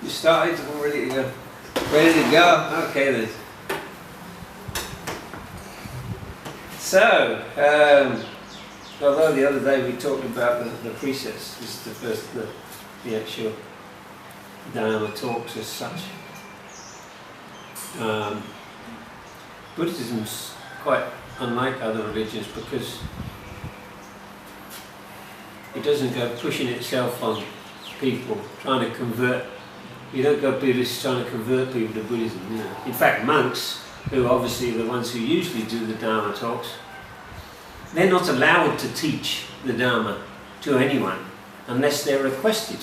You started, all ready to go. Ready to go? Okay then. So, although the other day we talked about the precepts, this is the first, the actual Dharma talks as such. Buddhism's quite unlike other religions because it doesn't go pushing itself on people, trying to convert. You don't go Buddhists trying to convert people to Buddhism. You know. In fact, monks, who obviously are the ones who usually do the Dharma talks, they're not allowed to teach the Dharma to anyone unless they're requested.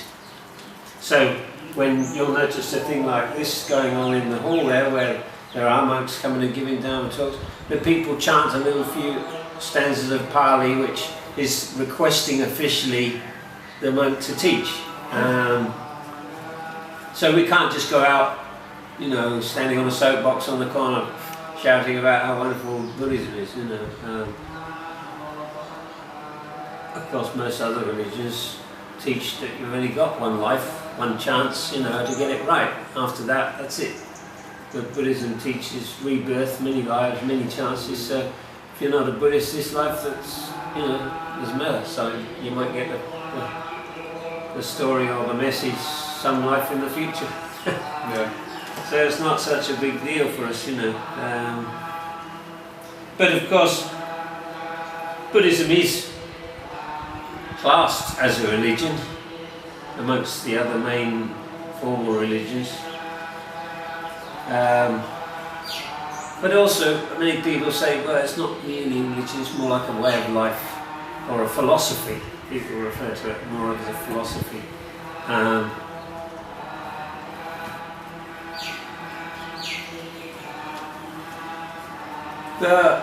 So when you'll notice a thing like this going on in the hall there, where there are monks coming and giving Dharma talks, the people chant a little few stanzas of Pali, which is requesting officially the monk to teach. So we can't just go out, you know, standing on a soapbox on the corner, shouting about how wonderful Buddhism is, you know. Of course, most other religions teach that you've only got one life, one chance, you know, to get it right. After that, that's it. But Buddhism teaches rebirth, many lives, many chances. So if you're not a Buddhist this life, that's, you know, doesn't matter. So you might get the story or the message some life in the future. Yeah. So it's not such a big deal for us, you know. But of course, Buddhism is classed as a religion amongst the other main formal religions. But also, many people say, well, it's not really a religion, it's more like a way of life or a philosophy. People refer to it more as a philosophy. The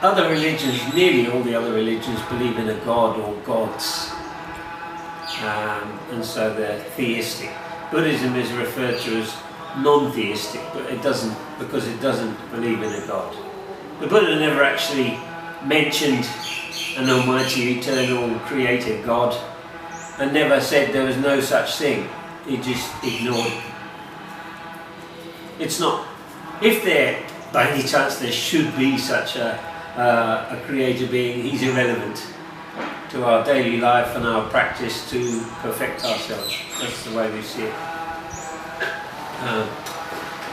other religions, nearly all the other religions, believe in a god or gods, and so they're theistic. Buddhism is referred to as non-theistic, but it doesn't, because it doesn't believe in a god. The Buddha never actually mentioned an almighty, eternal, creator God, and never said there was no such thing. He just ignored it. It's not, if there, by any chance, there should be such a creator being, he's irrelevant to our daily life and our practice to perfect ourselves. That's the way we see it.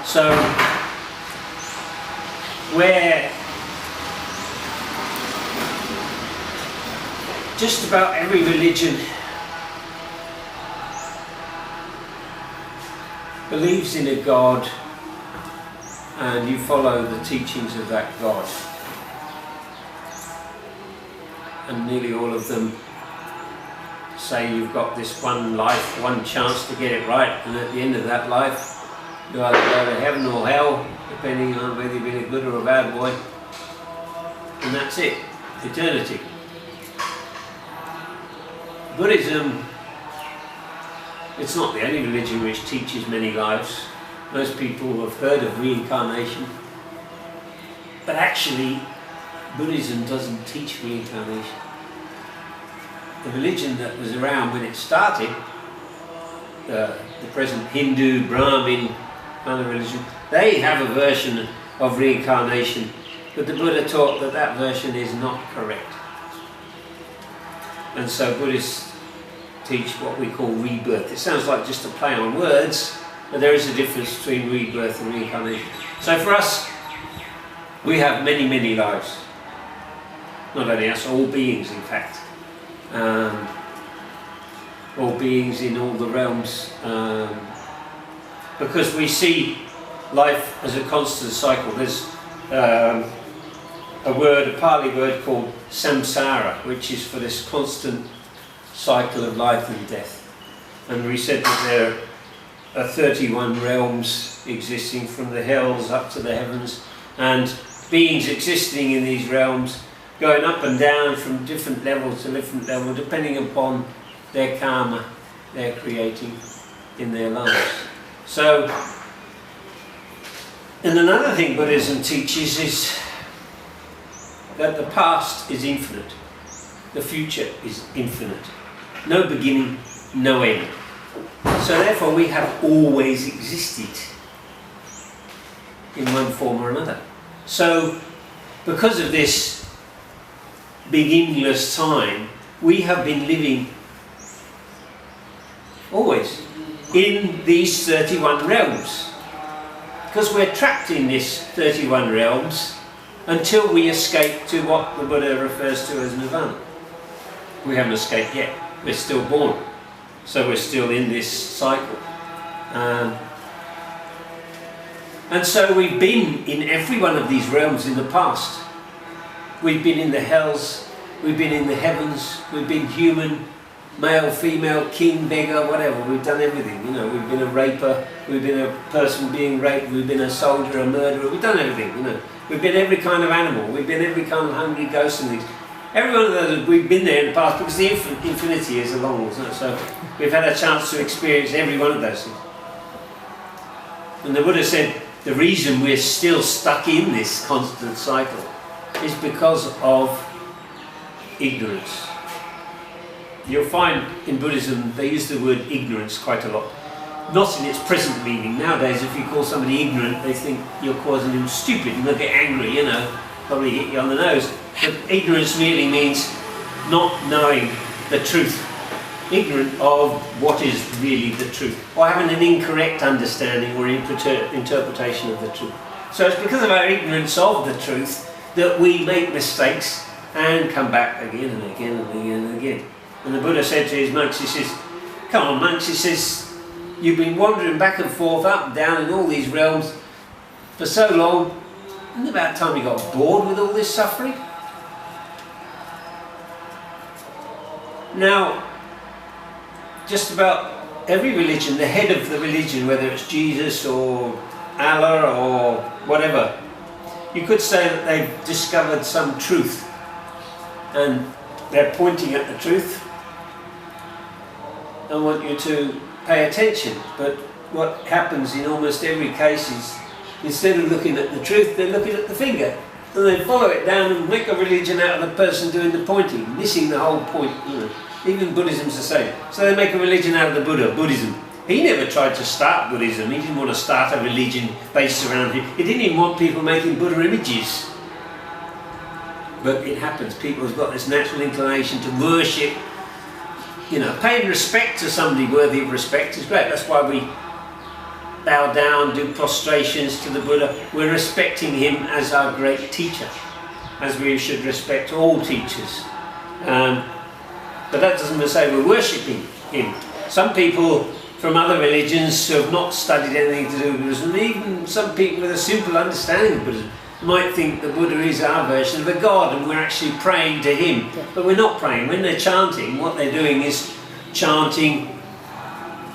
So, where just about every religion believes in a God and you follow the teachings of that God. And nearly all of them say you've got this one life, one chance to get it right, and at the end of that life you either go to heaven or hell, depending on whether you've been a good or a bad boy, and that's it, eternity. Buddhism, it's not the only religion which teaches many lives. Most people have heard of reincarnation, but actually Buddhism doesn't teach reincarnation. The religion that was around when it started, the present Hindu, Brahmin kind of religion, they have a version of reincarnation, but the Buddha taught that that version is not correct. And so Buddhists teach what we call rebirth. It sounds like just a play on words, but there is a difference between rebirth and reincarnation. So for us, we have many, many lives. Not only us, all beings in fact. All beings in all the realms. Because we see life as a constant cycle. There's a word, a Pali word called samsara, which is for this constant cycle of life and death. And we said that there are 31 realms existing, from the hells up to the heavens, and beings existing in these realms going up and down from different level to different level, depending upon their karma they're creating in their lives. So, and another thing Buddhism teaches is that the past is infinite, the future is infinite. No beginning, no end. So therefore we have always existed in one form or another. So because of this beginningless time, we have been living always in these 31 realms. Because we're trapped in this 31 realms until we escape to what the Buddha refers to as nirvana. We haven't escaped yet. We're still born. So we're still in this cycle. And so we've been in every one of these realms in the past. We've been in the hells, we've been in the heavens, we've been human, male, female, king, beggar, whatever. We've done everything, you know. We've been a raper, we've been a person being raped, we've been a soldier, a murderer, we've done everything, you know. We've been every kind of animal, we've been every kind of hungry ghost and things. Every one of those, we've been there in the past because the infinity is along, isn't it? So we've had a chance to experience every one of those things. And the Buddha said the reason we're still stuck in this constant cycle is because of ignorance. You'll find in Buddhism they use the word ignorance quite a lot. Not in its present meaning. Nowadays if you call somebody ignorant they think you're causing them stupid and they'll get angry, you know, probably hit you on the nose. But ignorance merely means not knowing the truth. Ignorant of what is really the truth. Or having an incorrect understanding or interpretation of the truth. So it's because of our ignorance of the truth that we make mistakes and come back again and again and again and again. And the Buddha said to his monks, he says, come on monks, he says, you've been wandering back and forth, up and down in all these realms for so long, isn't it about time you got bored with all this suffering? Now, just about every religion, the head of the religion, whether it's Jesus or Allah or whatever, you could say that they've discovered some truth and they're pointing at the truth and want you to pay attention. But what happens in almost every case is instead of looking at the truth, they're looking at the finger. And they follow it down and make a religion out of the person doing the pointing, missing the whole point, you know. Even Buddhism's the same. So they make a religion out of the Buddha, Buddhism. He never tried to start Buddhism. He didn't want to start a religion based around him. He didn't even want people making Buddha images. But it happens. People have got this natural inclination to worship. You know, paying respect to somebody worthy of respect is great. That's why we bow down, do prostrations to the Buddha. We're respecting him as our great teacher, as we should respect all teachers. But that doesn't say we're worshipping him. Some people from other religions who have not studied anything to do with Buddhism, even some people with a simple understanding of Buddhism, might think the Buddha is our version of a god and we're actually praying to him. But we're not praying. When they're chanting, what they're doing is chanting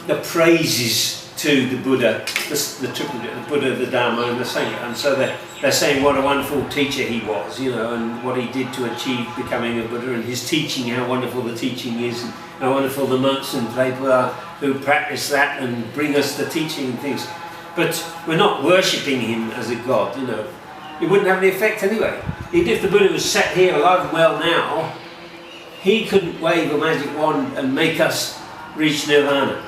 the praises to the Buddha, the Buddha, the Dharma and the Sangha. And so they're saying what a wonderful teacher he was, you know, and what he did to achieve becoming a Buddha, and his teaching, how wonderful the teaching is, and how wonderful the monks and people are who practice that and bring us the teaching and things. But we're not worshipping him as a god, you know. It wouldn't have any effect anyway. Even if the Buddha was sat here alive and well now, he couldn't wave a magic wand and make us reach nirvana.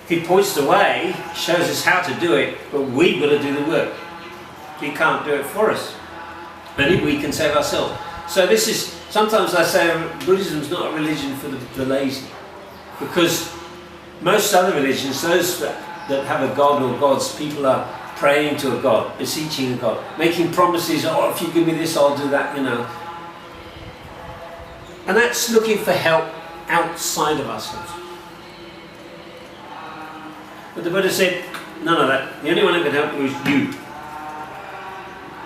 He points the way, shows us how to do it, but we've got to do the work. He can't do it for us. Only we can save ourselves. So this is, sometimes I say Buddhism is not a religion for the lazy. Because most other religions, those that have a god or gods, people are praying to a god, beseeching a god, making promises, oh, if you give me this, I'll do that, you know. And that's looking for help outside of ourselves. But the Buddha said, none of that. The only one who can help you is you,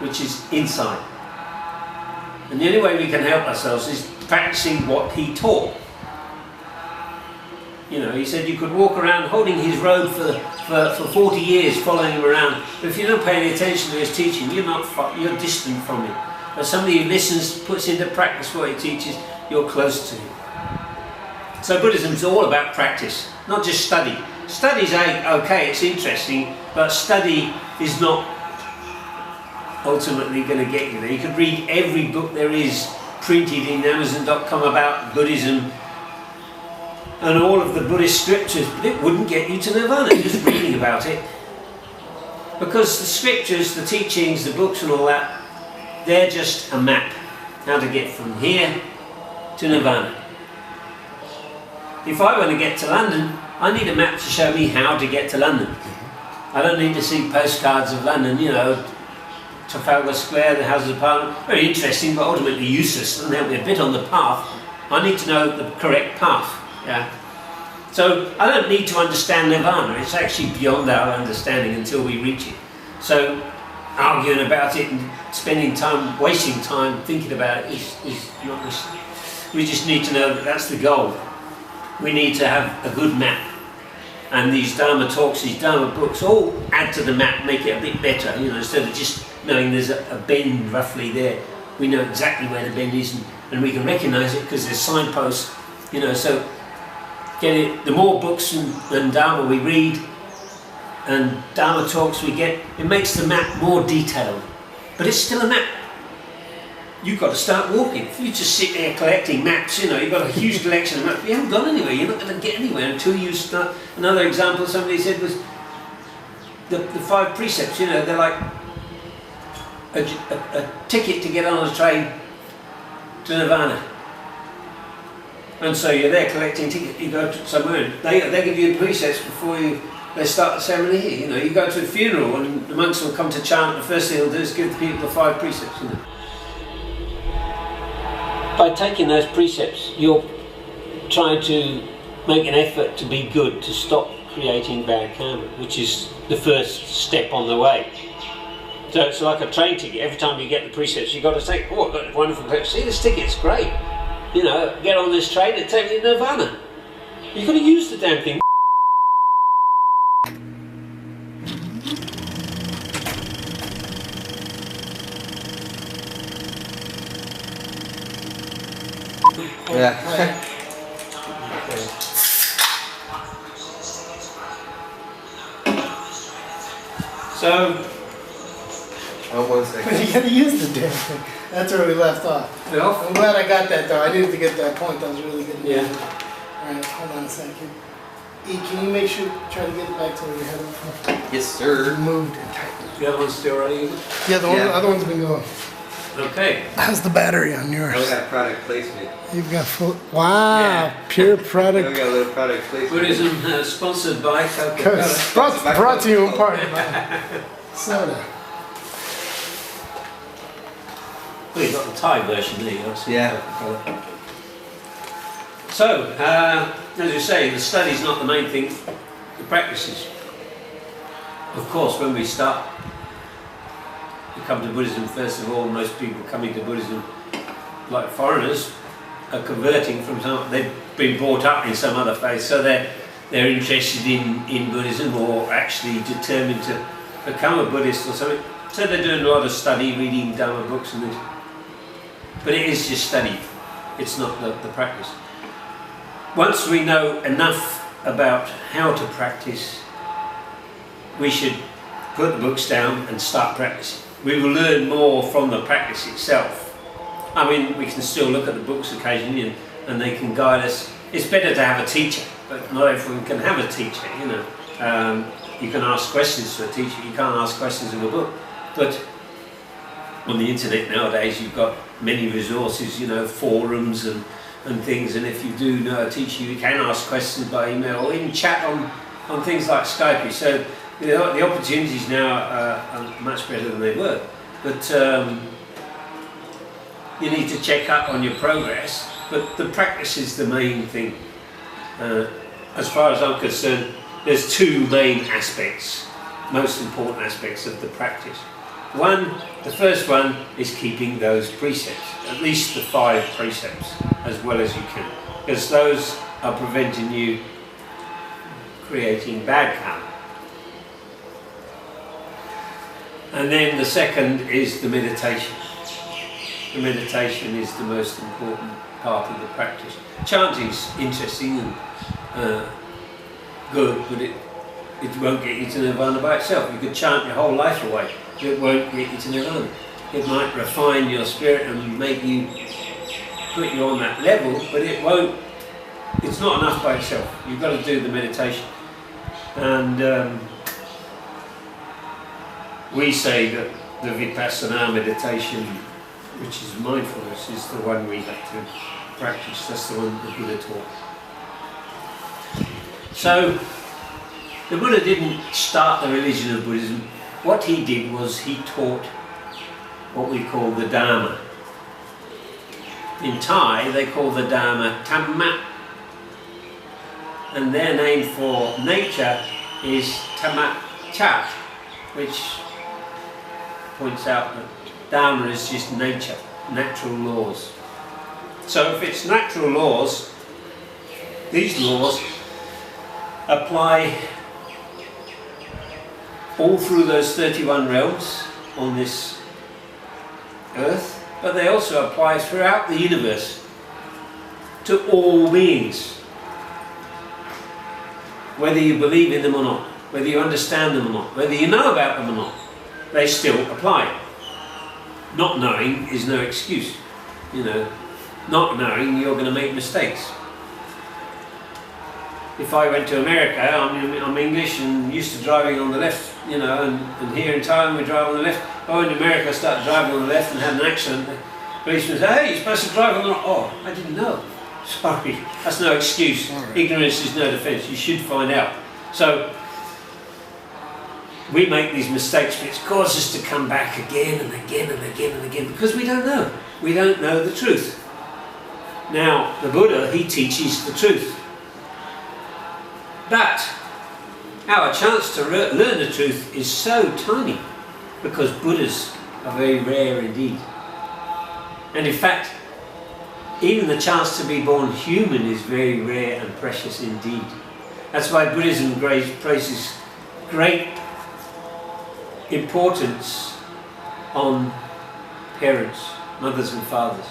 which is inside. And the only way we can help ourselves is practicing what he taught. You know, he said you could walk around holding his robe for 40 years, following him around. But if you're not paying attention to his teaching, you're distant from him. But somebody who listens, puts into practice what he teaches, you're close to him. So Buddhism is all about practice, not just study. Study's okay, it's interesting, but study is not ultimately going to get you there. You could read every book there is printed in Amazon.com about Buddhism, and all of the Buddhist scriptures, but it wouldn't get you to nirvana, just reading about it. Because the scriptures, the teachings, the books and all that, they're just a map. How to get from here to nirvana. If I want to get to London, I need a map to show me how to get to London. I don't need to see postcards of London, you know, Trafalgar Square, the Houses of Parliament. Very interesting, but ultimately useless. Doesn't help me a bit on the path. I need to know the correct path. Yeah. So I don't need to understand nirvana. It's actually beyond our understanding until we reach it. So arguing about it and spending time, wasting time thinking about it is not necessary. We just need to know that that's the goal. We need to have a good map. And these Dharma talks, these Dharma books, all add to the map, make it a bit better, you know, instead of just knowing there's a bend roughly there. We know exactly where the bend is, and we can recognise it because there's signposts, you know, so get it. The more books and Dharma we read and Dharma talks we get, it makes the map more detailed. But it's still a map. You've got to start walking. If you just sit there collecting maps, you know, you've got a huge collection of maps, you haven't gone anywhere. You're not going to get anywhere until you start. Another example somebody said was the 5 precepts, you know, they're like a ticket to get on a train to nirvana. And so you're there collecting tickets, you go to somewhere, and they give you the precepts before they start the ceremony here. You know, you go to a funeral and the monks will come to chant, the first thing they'll do is give the people the 5 precepts, you know. By taking those precepts, you're trying to make an effort to be good, to stop creating bad karma, which is the first step on the way. So it's like a train ticket. Every time you get the precepts, you've got to say, oh, I've got a wonderful precepts. See, this ticket's great. You know, get on this train and take me to nirvana. You've got to use the damn thing. Yeah. So, one second. You gotta use the damn thing. That's where we left off. well, I'm glad I got that though. I needed to get that point. That was really good. Yeah. Alright, hold on a second. E, can you make sure, try to get it back to where we had it before? Yes, sir. Moved and tightened. the other one's still running. Yeah, the other one's been going. Okay. How's the battery on yours? I got product placement. You've got full. Wow, Yeah. pure I product. got a little product placement. Buddhism sponsored by Coca-Cola. Brought to you in part by soda. Well, you've got the Thai version there, obviously. Yeah. Coca-Cola. So, as you say, the study's not the main thing, the practices. Of course, when we start to come to Buddhism, first of all, most people coming to Buddhism, like foreigners, are converting from some, they've been brought up in some other faith, so they're interested in Buddhism or actually determined to become a Buddhist or something. So they're doing a lot of study, reading Dharma books and this. But it is just study, it's not the practice. Once we know enough about how to practice, we should put the books down and start practicing. We will learn more from the practice itself. I mean, we can still look at the books occasionally and they can guide us. It's better to have a teacher, but not everyone can have a teacher, you know. You can ask questions to a teacher, you can't ask questions in a book. But on the internet nowadays you've got many resources, you know, forums and things, and if you do know a teacher you can ask questions by email or even chat on things like Skype. So the opportunities now are much better than they were. But you need to check up on your progress, but the practice is the main thing. As far as I'm concerned, there's 2 main aspects, most important aspects of the practice. The first one is keeping those precepts, at least the 5 precepts, as well as you can, because those are preventing you creating bad karma. And then the second is the meditation. The meditation is the most important part of the practice. Chanting's interesting and good, but it won't get you to nirvana by itself. You could chant your whole life away, but it won't get you to nirvana. It might refine your spirit and make you, put you on that level, but it won't it's not enough by itself. You've got to do the meditation. And we say that the Vipassana meditation, which is mindfulness, is the one we have to practice. That's the one the Buddha taught. So, the Buddha didn't start the religion of Buddhism. What he did was he taught what we call the Dharma. In Thai, they call the Dharma Dhamma. And their name for nature is Dhammacha, which points out that Dharma is just nature, natural laws. So if it's natural laws, these laws apply all through those 31 realms on this earth, but they also apply throughout the universe to all beings. Whether you believe in them or not, whether you understand them or not, whether you know about them or not, they still apply. Not knowing is no excuse. You know, not knowing, you're going to make mistakes. If I went to America, I'm English and used to driving on the left, you know, and here in Thailand we drive on the left. If I went to America, I started driving on the left and had an accident. The policeman said, "Hey, you're supposed to drive on the right." "Oh, I didn't know." Sorry, that's no excuse. Right. Ignorance is no defence. You should find out. So we make these mistakes, but it causes us to come back again and again and again and again because we don't know. We don't know the truth. Now, the Buddha, he teaches the truth. But our chance to learn the truth is so tiny because Buddhas are very rare indeed. And in fact, even the chance to be born human is very rare and precious indeed. That's why Buddhism places great importance on parents, mothers and fathers.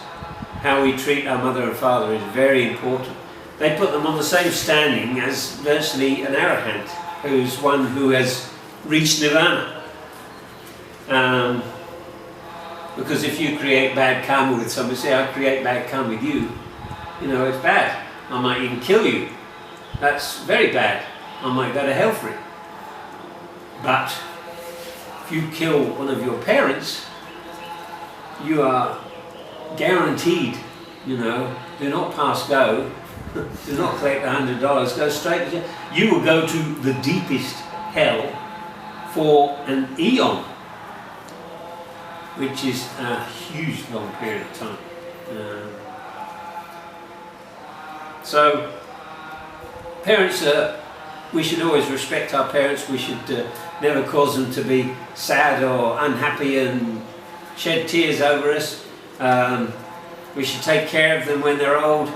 How we treat our mother and father is very important. They put them on the same standing as virtually an arahant, who's one who has reached nirvana. Because if you create bad karma with somebody, say I create bad karma with you, you know, it's bad. I might even kill you. That's very bad. I might go to hell for it. But if you kill one of your parents, you are guaranteed, you know, do not pass go, do not collect $100, go straight to jail. You will go to the deepest hell for an eon, which is a huge long period of time. So parents, we should always respect our parents. We should never cause them to be sad or unhappy and shed tears over us. We should take care of them when they're old,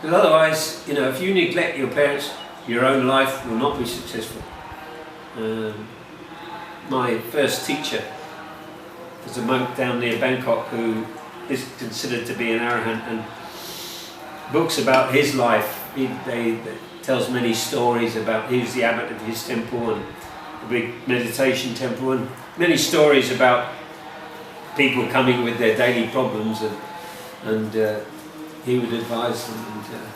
because otherwise, you know, if you neglect your parents, your own life will not be successful. My first teacher was a monk down near Bangkok who is considered to be an arahant, and books about his life, they tells many stories about, he was the abbot of his temple and a big meditation temple, and many stories about people coming with their daily problems, and he would advise them. And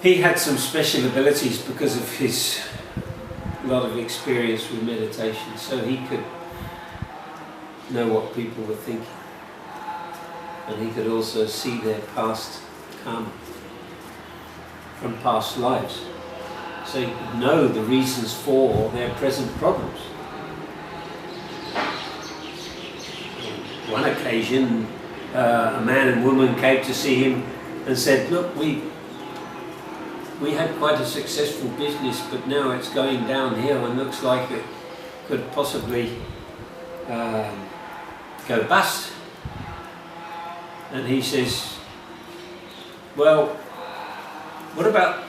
he had some special abilities because of his lot of experience with meditation, so he could know what people were thinking, and he could also see their past karma from past lives, so he could know the reasons for their present problems. On one occasion, a man and woman came to see him and said, "Look, we had quite a successful business, but now it's going downhill and looks like it could possibly go bust." And he says, "Well, what about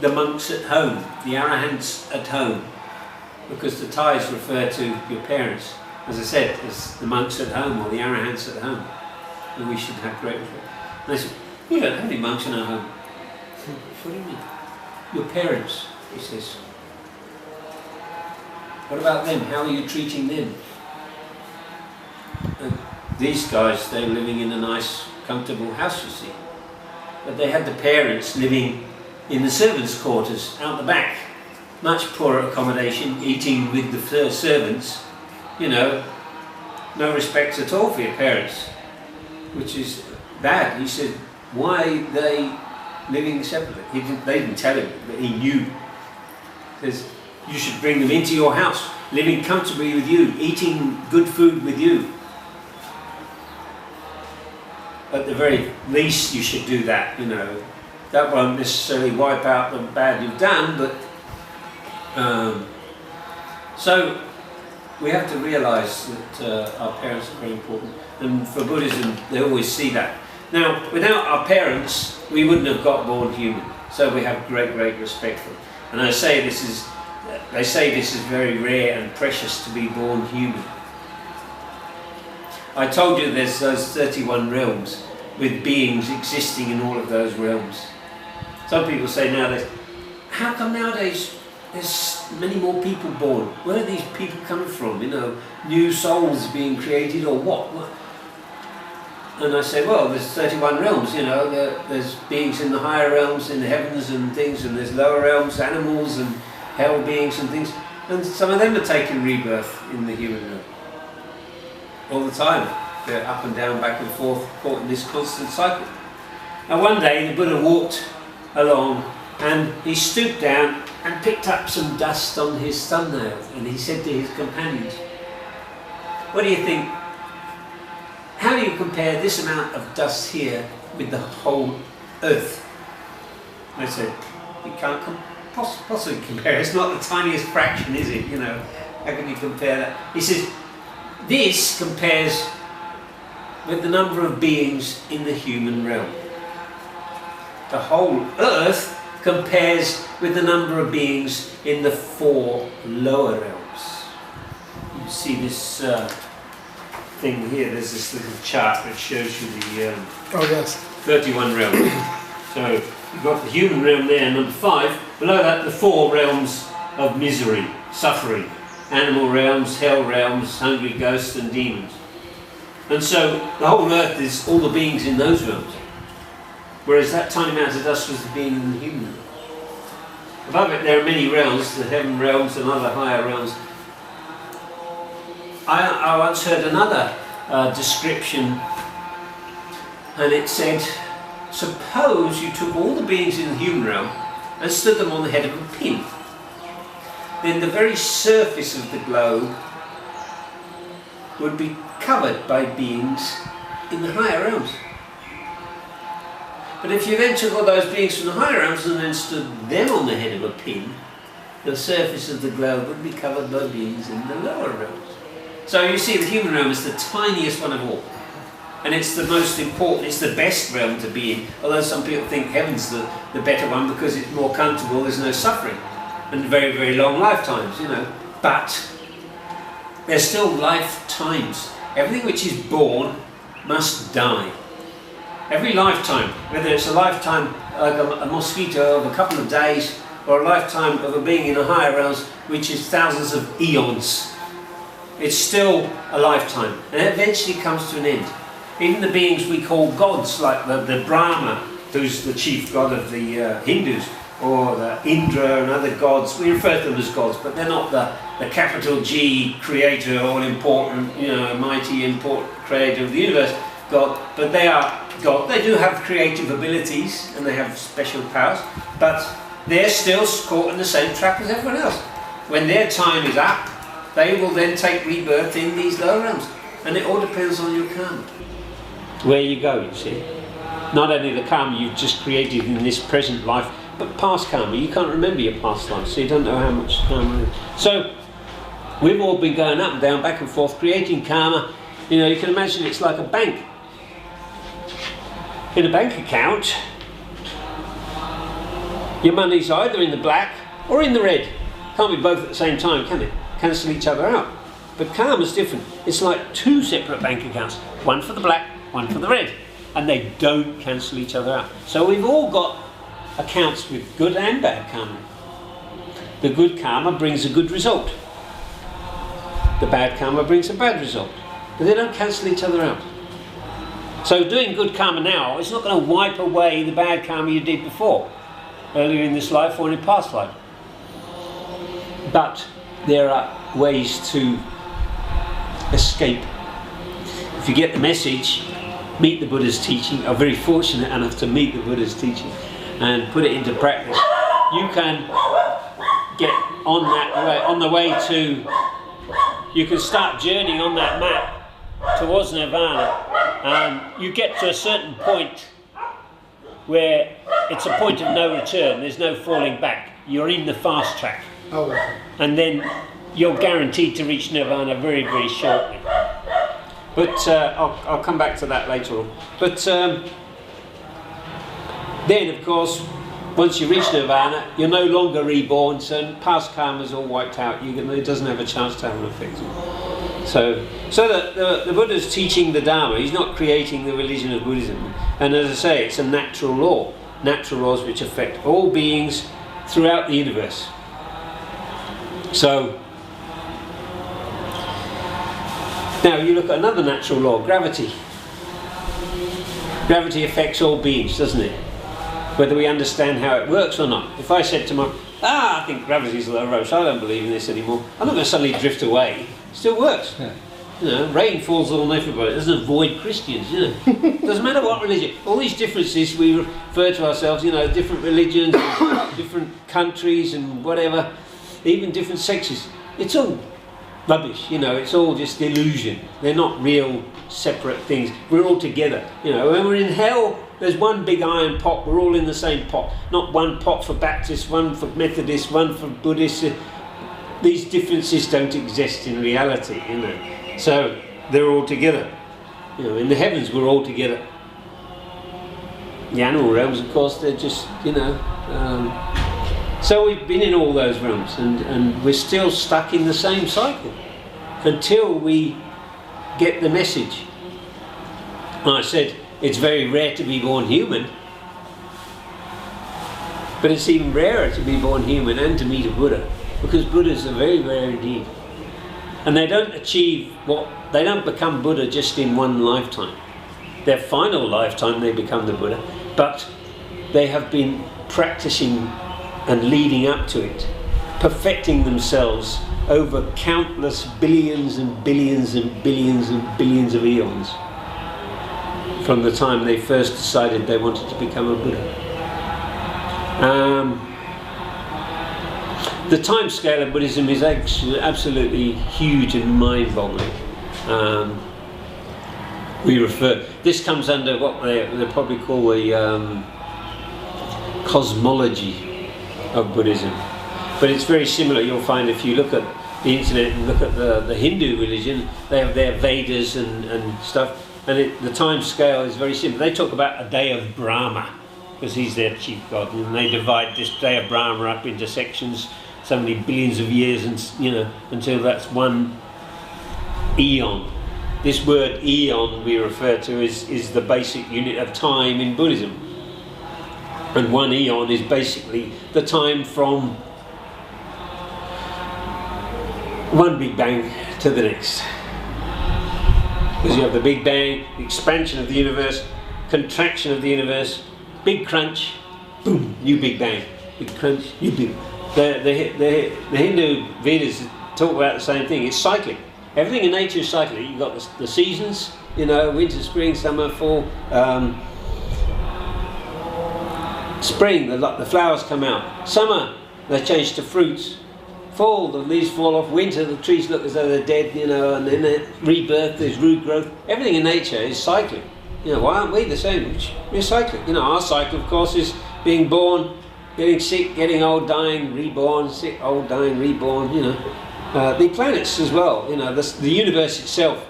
the monks at home, the arahants at home?" Because the Thais refer to your parents, as I said, as the monks at home or the arahants at home. And we should have great respect. And they said, "We don't have any monks in our home." "What do you mean?" "Your parents," he says. "What about them? How are you treating them?" And these guys, they're living in a nice, comfortable house, you see. but they had the parents living in the servants' quarters out the back. Much poorer accommodation, eating with the servants, you know, no respect at all for your parents, which is bad. He said, why are they living separately? They didn't tell him, but he knew. Says, you should bring them into your house, living comfortably with you, eating good food with you. At the very least you should do that, you know. That won't necessarily wipe out the bad you've done, but so we have to realise that our parents are very important, and for Buddhism they always see that. Now, without our parents we wouldn't have got born human, so we have great respect for them. And they say this is very rare and precious to be born human. I told you there's those 31 realms with beings existing in all of those realms. Some people say nowadays, how come nowadays there's many more people born? Where are these people coming from? You know, new souls being created or what? And I say, well, there's 31 realms, you know, there's beings in the higher realms, in the heavens and things, and there's lower realms, animals and hell beings and things, and some of them are taking rebirth in the human realm. All the time. They're up and down, back and forth, caught in this constant cycle. Now one day the Buddha walked along and he stooped down and picked up some dust on his thumbnail, and he said to his companions, what do you think? How do you compare this amount of dust here with the whole earth? I said, you can't possibly compare. It's not the tiniest fraction, is it? You know, how can you compare that? He says, this compares with the number of beings in the human realm. The whole earth compares with the number of beings in the 4 lower realms. You see this thing here, there's this little chart that shows you the 31 realms. So you've got the human realm there, number 5. Below that, the 4 realms of misery, suffering. Animal realms, hell realms, hungry ghosts and demons. And so the whole earth is all the beings in those realms. Whereas that tiny amount of dust was the being in the human realm. Above it there are many realms, the heaven realms and other higher realms. I once heard another description, and it said, suppose you took all the beings in the human realm and stood them on the head of a pin. Then the very surface of the globe would be covered by beings in the higher realms. But if you then took all those beings from the higher realms and then stood them on the head of a pin, the surface of the globe would be covered by beings in the lower realms. So you see, the human realm is the tiniest one of all. And it's the most important, it's the best realm to be in. Although some people think heaven's the better one because it's more comfortable, there's no suffering. And very long lifetimes, you know. But there's still lifetimes. Everything which is born must die. Every lifetime, whether it's a lifetime like a mosquito of a couple of days, or a lifetime of a being in the higher realms, which is thousands of eons, it's still a lifetime, and it eventually comes to an end. Even the beings we call gods, like the Brahma, who's the chief god of the Hindus, or the Indra and other gods, we refer to them as gods, but they're not the capital G creator, all-important, you know, mighty, important creator of the universe, God, but they are God. They do have creative abilities and they have special powers, but they're still caught in the same trap as everyone else. When their time is up, they will then take rebirth in these lower realms, and it all depends on your karma. Where you go, you see. Not only the karma you've just created in this present life, but past karma. You can't remember your past life, so you don't know how much karma is. So we've all been going up and down, back and forth, creating karma. You know, you can imagine it's like a bank. In a bank account, your money's either in the black or in the red. Can't be both at the same time, can it? Cancel each other out. But karma's different. It's like 2 separate bank accounts. One for the black, one for the red. And they don't cancel each other out. So we've all got accounts with good and bad karma. The good karma brings a good result. The bad karma brings a bad result. But they don't cancel each other out. So doing good karma now, it's not going to wipe away the bad karma you did before, earlier in this life or in a past life. But there are ways to escape. If you get the message, meet the Buddha's teaching, are very fortunate enough to meet the Buddha's teaching and put it into practice, you can get on that way, on the way to, you can start journeying on that map towards nirvana, and you get to a certain point where it's a point of no return, there's no falling back, you're in the fast track. Oh, okay. And then you're guaranteed to reach nirvana very, very shortly. But I'll come back to that later on. But then, of course, once you reach nirvana, you're no longer reborn, so past karma is all wiped out. It doesn't have a chance to have an effect. So the Buddha's teaching the Dharma. He's not creating the religion of Buddhism. And as I say, it's a natural law. Natural laws which affect all beings throughout the universe. So, now you look at another natural law, gravity. Gravity affects all beings, doesn't it? Whether we understand how it works or not. If I said tomorrow, I think gravity's a low road, so I don't believe in this anymore, I'm not going to suddenly drift away. It still works. Yeah. You know, rain falls on everybody. It doesn't avoid Christians, you know. Doesn't matter what religion. All these differences, we refer to ourselves, you know, different religions, different countries and whatever, even different sexes. It's all rubbish, you know, it's all just illusion. They're not real separate things. We're all together. You know, when we're in hell, there's one big iron pot, we're all in the same pot. Not one pot for Baptists, one for Methodists, one for Buddhists. These differences don't exist in reality, you know. So they're all together. You know, in the heavens we're all together. The animal realms, of course, they're just, you know. So we've been in all those realms, and we're still stuck in the same cycle until we get the message. And I said it's very rare to be born human, but it's even rarer to be born human and to meet a Buddha, because Buddhas are very rare indeed. And they don't they don't become Buddha just in one lifetime. Their final lifetime they become the Buddha, but they have been practicing and leading up to it, perfecting themselves over countless billions and billions and billions and billions of eons from the time they first decided they wanted to become a Buddha. The time scale of Buddhism is actually absolutely huge and mind-boggling. This comes under what they probably call the cosmology of Buddhism, but it's very similar. You'll find if you look at the internet and look at the Hindu religion, they have their Vedas and stuff, and the time scale is very simple. They talk about a day of Brahma because he's their chief god, and they divide this day of Brahma up into sections, so many billions of years, and you know, until that's one eon. This word eon we refer to is the basic unit of time in Buddhism. And one eon is basically the time from one Big Bang to the next. Because you have the Big Bang, the expansion of the universe, contraction of the universe, big crunch, boom, new Big Bang. Big crunch, new Big Bang. The Hindu Vedas talk about the same thing. It's cyclic. Everything in nature is cyclic. You've got the seasons, you know, winter, spring, summer, fall. Spring, the flowers come out. Summer, they change to fruits. Fall, the leaves fall off. Winter, the trees look as though they're dead, you know, and then rebirth, there's root growth. Everything in nature is cyclic. You know, why aren't we the same? We're cyclic. You know, our cycle, of course, is being born, getting sick, getting old, dying, reborn, sick, old, dying, reborn, you know. The planets as well, you know, the universe itself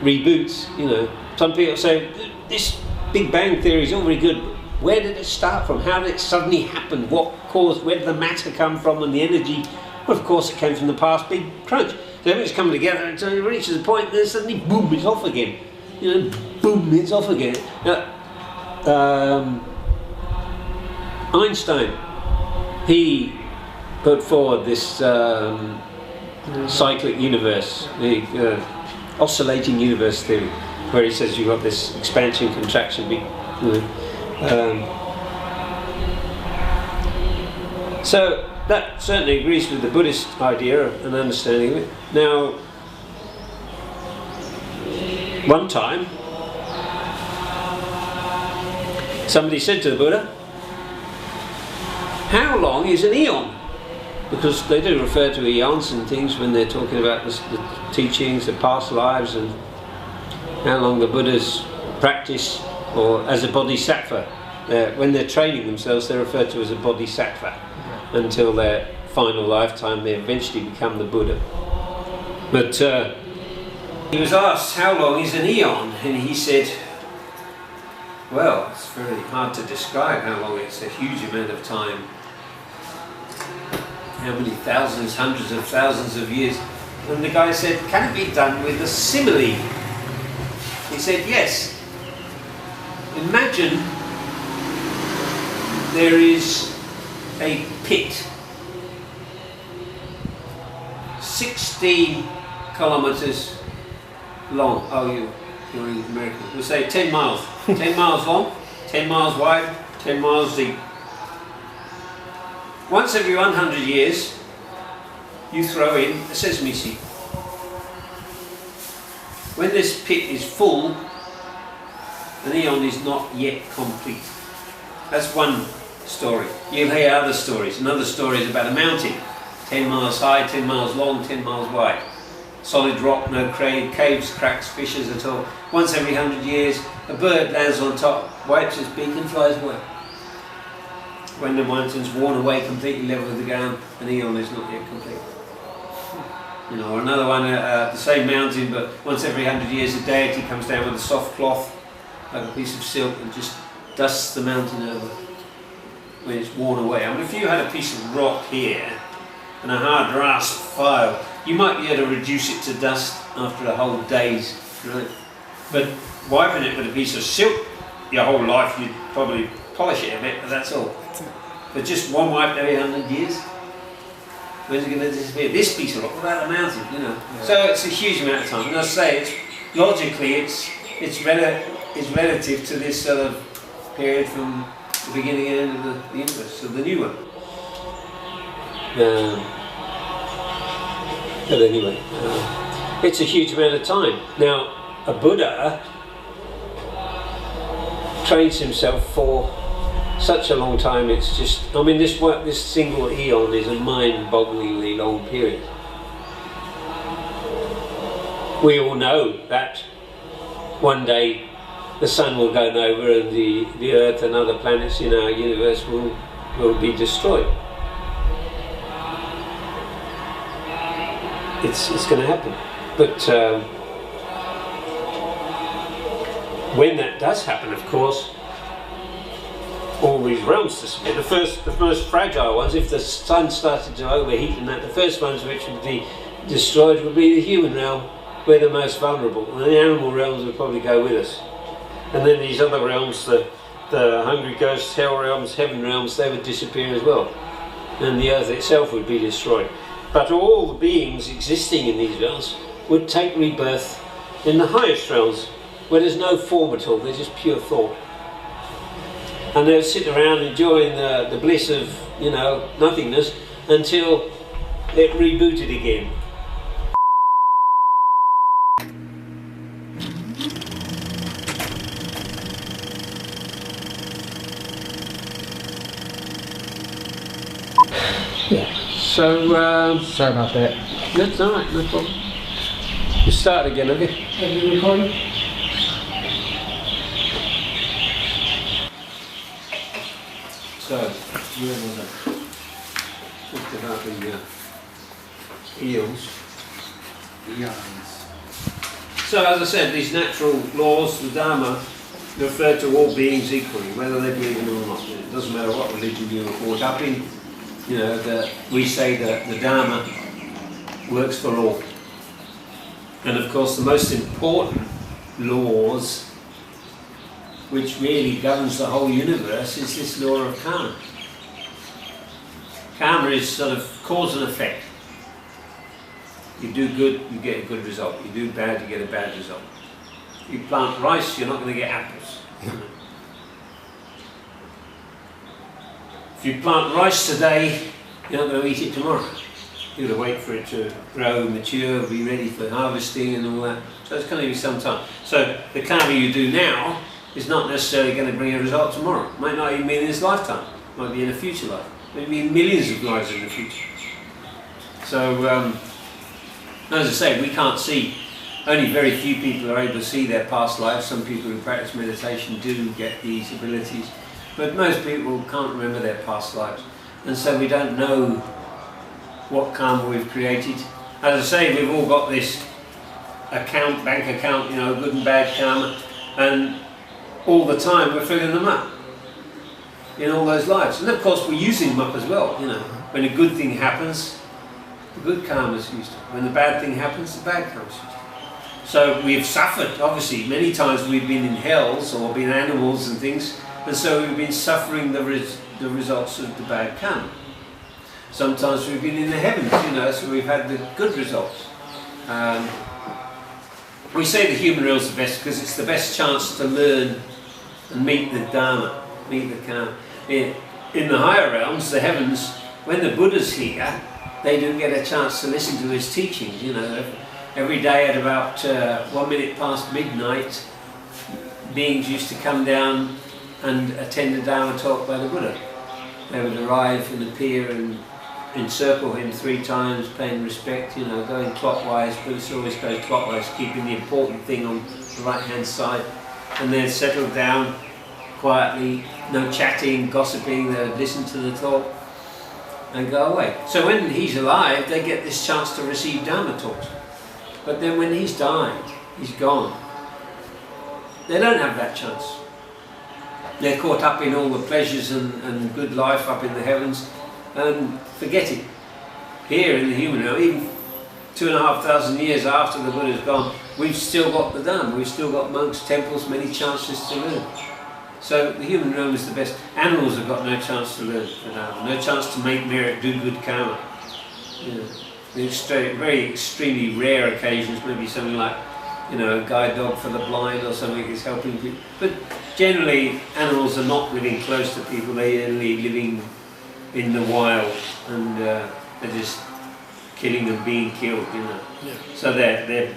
reboots, you know. Some people say, this Big Bang theory is all very good, but where did it start from? How did it suddenly happen? What caused, where did the matter come from and the energy? Well, of course it came from the past big crunch. So everything's coming together until it reaches a point and then suddenly, boom, it's off again. You know, boom, it's off again. Einstein, he put forward this cyclic universe, the oscillating universe theory. where he says you've got this expansion, contraction. So that certainly agrees with the Buddhist idea and understanding of it. Now, one time, somebody said to the Buddha, how long is an eon? Because they do refer to eons and things when they're talking about the teachings, the past lives, and how long the Buddhas practice, or as a bodhisattva. When they're training themselves, they're referred to as a bodhisattva until their final lifetime. They eventually become the Buddha. But he was asked, how long is an eon? And he said, well, it's very hard to describe how long. It's a huge amount of time. How many thousands, hundreds of thousands of years? And the guy said, can it be done with a simile? He said, yes. Imagine there is a pit 16 kilometers long. Oh, you're in America. We'll say 10 miles. 10 miles long, 10 miles wide, 10 miles deep. Once every 100 years, you throw in a sesame seed. When this pit is full, an eon is not yet complete. That's one story. You'll hear other stories. Another story is about a mountain, 10 miles high, 10 miles long, 10 miles wide. Solid rock, no caves, cracks, fissures at all. Once every 100 years, a bird lands on top, wipes its beak and flies away. When the mountain's worn away, completely level with the ground, an eon is not yet complete. You know, or another one, the same mountain, but once every 100 years a deity comes down with a soft cloth, like a piece of silk, and just dusts the mountain over when it's worn away. I mean, if you had a piece of rock here and a hard rasp file, you might be able to reduce it to dust after a whole day's, right? But wiping it with a piece of silk, your whole life you'd probably polish it a bit, but that's all. But just one wipe every 100 years, when's it going to disappear? This piece of rock, what about the mountain, you know? Yeah. So it's a huge amount of time. And I say, logically, it's relative to this sort of period from the beginning and end of the universe, so the new one. But anyway, it's a huge amount of time. Now, a Buddha trains himself for such a long time. It's just, I mean, this single eon is a mind-bogglingly long period. We all know that one day the sun will go over and the Earth and other planets in our universe will be destroyed. It's going to happen. But when that does happen, of course, all these realms disappear. The most fragile ones, if the sun started to overheat and that, the first ones which would be destroyed would be the human realm. We're the most vulnerable. And the animal realms would probably go with us. And then these other realms, the hungry ghosts, hell realms, heaven realms, they would disappear as well. And the earth itself would be destroyed. But all the beings existing in these realms would take rebirth in the highest realms, where there's no form at all, there's just pure thought. And they'll sit around enjoying the bliss of, you know, nothingness until it rebooted again. Yeah. So, sorry about that. That's alright, no problem. You start again, have you? Have you recorded? So, where was I? Talked about the eons. So, as I said, these natural laws, the Dharma, refer to all beings equally, whether they believe in them or not. It doesn't matter what religion you're caught up in. You know, we say that the Dharma works for all. And of course the most important laws which really governs the whole universe is this law of karma. Karma is sort of cause and effect. You do good, you get a good result. You do bad, you get a bad result. If you plant rice, you're not going to get apples. If you plant rice today, you're not going to eat it tomorrow. You've got to wait for it to grow, mature, be ready for harvesting and all that. So it's going to be some time. So the karma you do now is not necessarily going to bring a result tomorrow. It might not even be in this lifetime. It might be in a future life. Maybe in millions of lives in the future. So, as I say, we can't see. Only very few people are able to see their past lives. Some people who practice meditation do get these abilities. But most people can't remember their past lives. And so we don't know what karma we've created. As I say, we've all got this account, bank account, you know, good and bad karma. And all the time we're filling them up in all those lives. And of course we're using them up as well, you know. When a good thing happens, the good karma is used up. When the bad thing happens, the bad karma is used up. So we've suffered, obviously, many times we've been in hells or been animals and things, and so we've been suffering the results of the bad karma. Sometimes we've been in the heavens, you know, so we've had the good results. We say the human realm is the best because it's the best chance to learn and meet the Dharma, meet the karma. In the higher realms, the heavens, when the Buddha's here, they do get a chance to listen to his teachings, you know. Every day at about 1 minute past midnight, beings used to come down and attend a Dharma talk by the Buddha. They would arrive and appear and encircle him 3 times, paying respect, you know, going clockwise. Buddhists always go clockwise, keeping the important thing on the right hand side, and then settle down quietly, no chatting, gossiping. They would listen to the talk and go away. So when he's alive, they get this chance to receive Dharma talks. But then when he's died, he's gone, they don't have that chance. They're caught up in all the pleasures and good life up in the heavens and forget it. Here in the human realm, even 2,500 years after the Buddha's gone, we've still got the Dharma, we've still got monks, temples, many chances to learn. So the human realm is the best. Animals have got no chance to learn the Dharma, no chance to make merit, do good karma. You know, very extremely rare occasions, maybe something like, you know, a guide dog for the blind or something is helping people. But generally, animals are not living close to people, they're only living in the wild, and they're just killing and being killed, you know. Yeah. So they're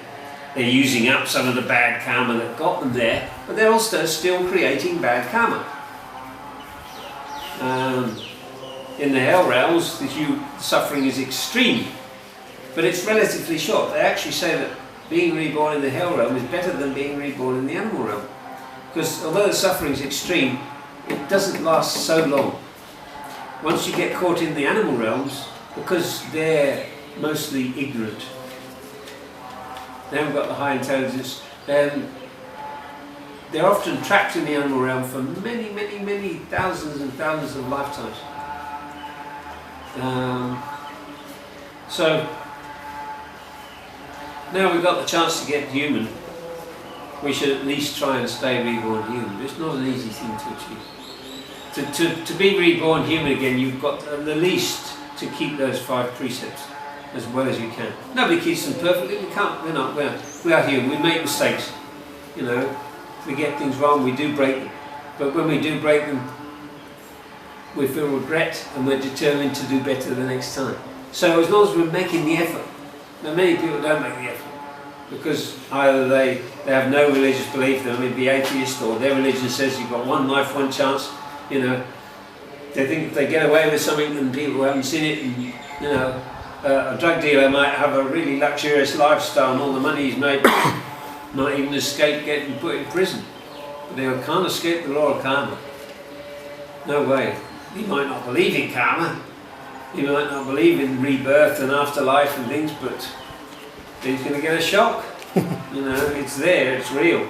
using up some of the bad karma that got them there, but they're also still creating bad karma. In the hell realms, the suffering is extreme, but it's relatively short. They actually say that being reborn in the hell realm is better than being reborn in the animal realm, because although the suffering is extreme, it doesn't last so long. Once you get caught in the animal realms, because they're mostly ignorant, they haven't got the high intelligence, they're often trapped in the animal realm for many, many, many thousands and thousands of lifetimes. So now we've got the chance to get human, we should at least try and stay reborn human. It's not an easy thing to achieve. To be reborn human again, you've got at the least to keep those 5 precepts as well as you can. Nobody keeps them perfectly. We can't. We are human. We make mistakes. You know, we get things wrong. We do break them. But when we do break them, we feel regret and we're determined to do better the next time. So as long as we're making the effort. Now many people don't make the effort because either they have no religious belief, they may be atheist, or their religion says you've got one life, one chance. You know, they think if they get away with something and people haven't seen it, and you know, a drug dealer might have a really luxurious lifestyle and all the money he's made might even escape getting put in prison. But they can't escape the law of karma. No way. He might not believe in karma, he might not believe in rebirth and afterlife and things, but he's going to get a shock. You know, it's there, it's real.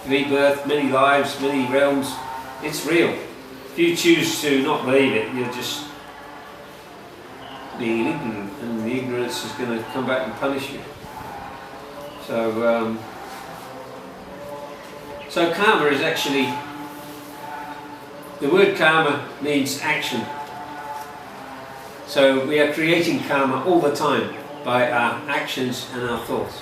Rebirth, many lives, many realms, it's real. If you choose to not believe it, you're just being ignorant, and the ignorance is going to come back and punish you. So, so karma is actually, the word karma means action. So we are creating karma all the time by our actions and our thoughts.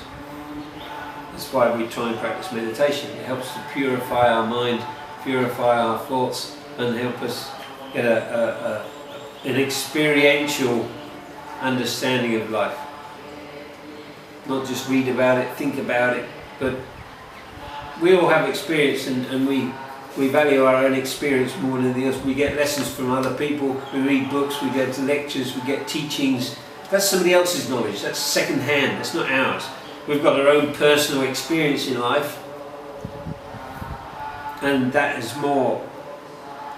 That's why we try and practice meditation. It helps to purify our mind, purify our thoughts, and help us get an experiential understanding of life. Not just read about it, think about it, but we all have experience, and we value our own experience more than anything else. We get lessons from other people, we read books, we go to lectures, we get teachings. That's somebody else's knowledge, that's second hand, that's not ours. We've got our own personal experience in life, and that is more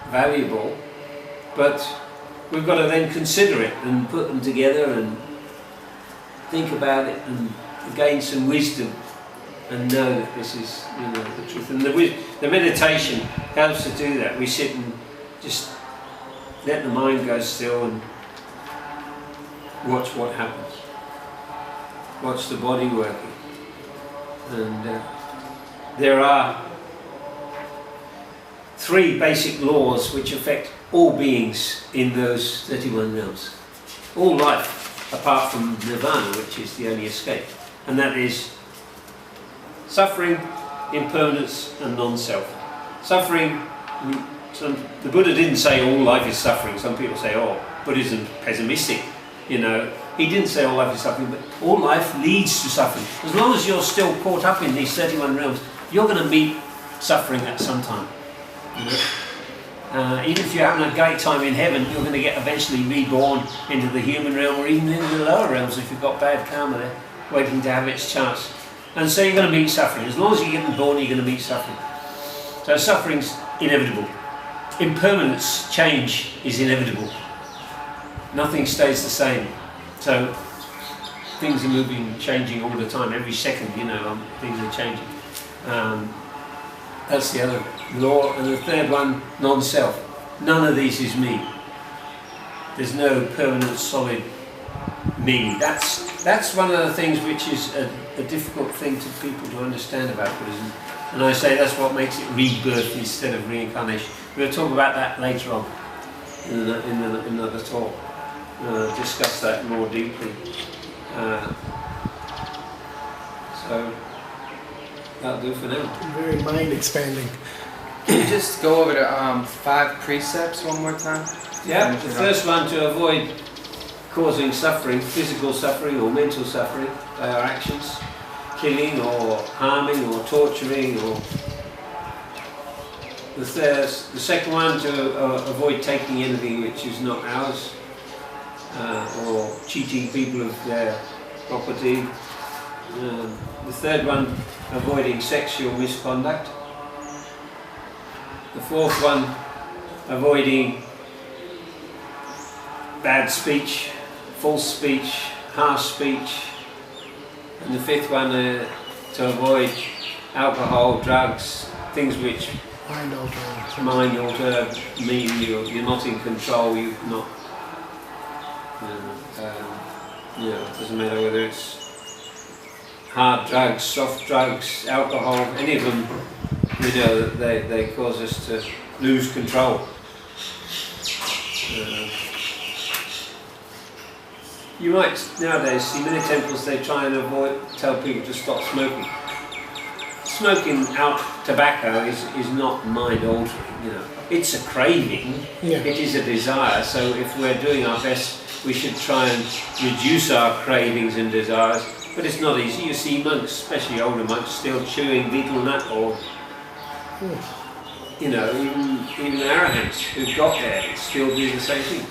valuable, but we've got to then consider it and put them together and think about it and gain some wisdom and know that this is, you know, the truth. And the meditation helps to do that. We sit and just let the mind go still and watch what happens. Watch the body working. And there are 3 basic laws which affect all beings in those 31 realms. All life, apart from nirvana, which is the only escape. And that is suffering, impermanence, and non-self. Suffering, the Buddha didn't say all life is suffering. Some people say, oh, Buddhism's pessimistic, you know. He didn't say all life is suffering, but all life leads to suffering. As long as you're still caught up in these 31 realms, you're going to meet suffering at some time. You know? Even if you're having a great time in heaven, you're going to get eventually reborn into the human realm, or even into the lower realms if you've got bad karma there, waiting to have its chance. And so you're going to meet suffering. As long as you're getting born, you're going to meet suffering. So suffering's inevitable. Impermanence, change, is inevitable. Nothing stays the same. So things are moving, changing all the time. Every second, you know, things are changing. That's the other law. And the third one, non-self. None of these is me. There's no permanent, solid me. That's one of the things which is a difficult thing to people to understand about Buddhism. And I say that's what makes it rebirth instead of reincarnation. We'll talk about that later on in another talk. Discuss that more deeply. So that'll do for now. Very mind expanding. Can you just go over the 5 precepts one more time? Yeah, the first one, to avoid causing suffering, physical suffering or mental suffering by our actions, killing or harming or torturing, or the second one, to avoid taking anything which is not ours, or cheating people of their property. The third one, avoiding sexual misconduct. The fourth one, avoiding bad speech, false speech, harsh speech. And the fifth one, to avoid alcohol, drugs, things which mind alter, mean you're not in control, you're not, it doesn't matter whether it's hard drugs, soft drugs, alcohol, any of them, they cause us to lose control. You might nowadays see many temples, they try and tell people to stop smoking. Smoking out tobacco is not mind altering, It's a craving, It is a desire, so if we're doing our best, we should try and reduce our cravings and desires, but it's not easy. You see monks, especially older monks, still chewing betel nut, or even arahants who've got there still do the same thing.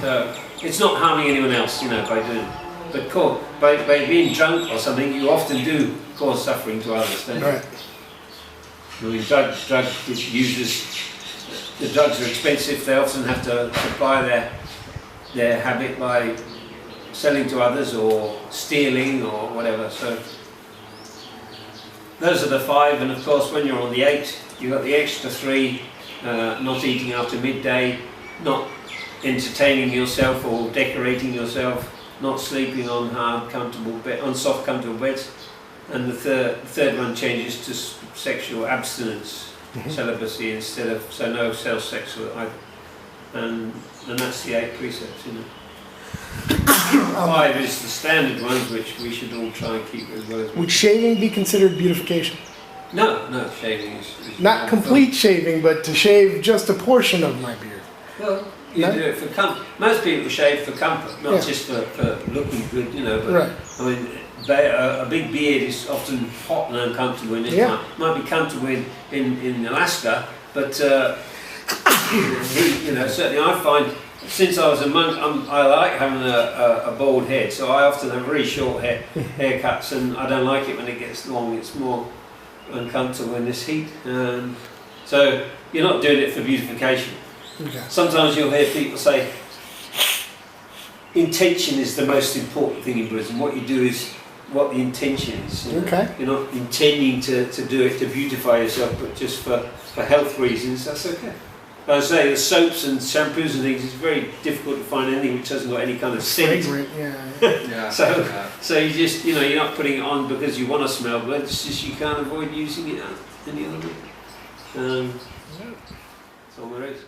So it's not harming anyone else, by doing it. But by being drunk or something, you often do cause suffering to others, don't you? Right. I mean, drug users, the drugs are expensive. They often have to supply their habit by selling to others or stealing or whatever. So those are the 5, and of course when you're on the 8, you've got the extra 3, not eating after midday, not entertaining yourself or decorating yourself, not sleeping on soft comfortable beds, and the third one changes to sexual abstinence, celibacy instead of, so no self-sex either, and that's the 8 precepts, 5 is the standard ones, which we should all try and keep as well as we Would shaving be considered beautification? No, shaving is Not complete shaving, but to shave just a portion of my beard. Well, you do it for comfort. Most people shave for comfort, not just for looking good, you know. But Right. I mean, a big beard is often hot and uncomfortable in it. Might be comfortable in Alaska, but you know, certainly I find since I was a monk, I like having a bald head, so I often have very short haircuts, and I don't like it when it gets long. It's more uncomfortable in this heat. So you're not doing it for beautification. Okay. Sometimes you'll hear people say intention is the most important thing in Buddhism. What you do is what the intention is. You know? Okay. You're not intending to do it to beautify yourself, but just for health reasons. That's okay. I say the soaps and shampoos and things, it's very difficult to find anything which hasn't got any kind of scent. Yeah. So you just, you know, you're not putting it on because you want to smell, but it's just you can't avoid using it any other way. That's all there is.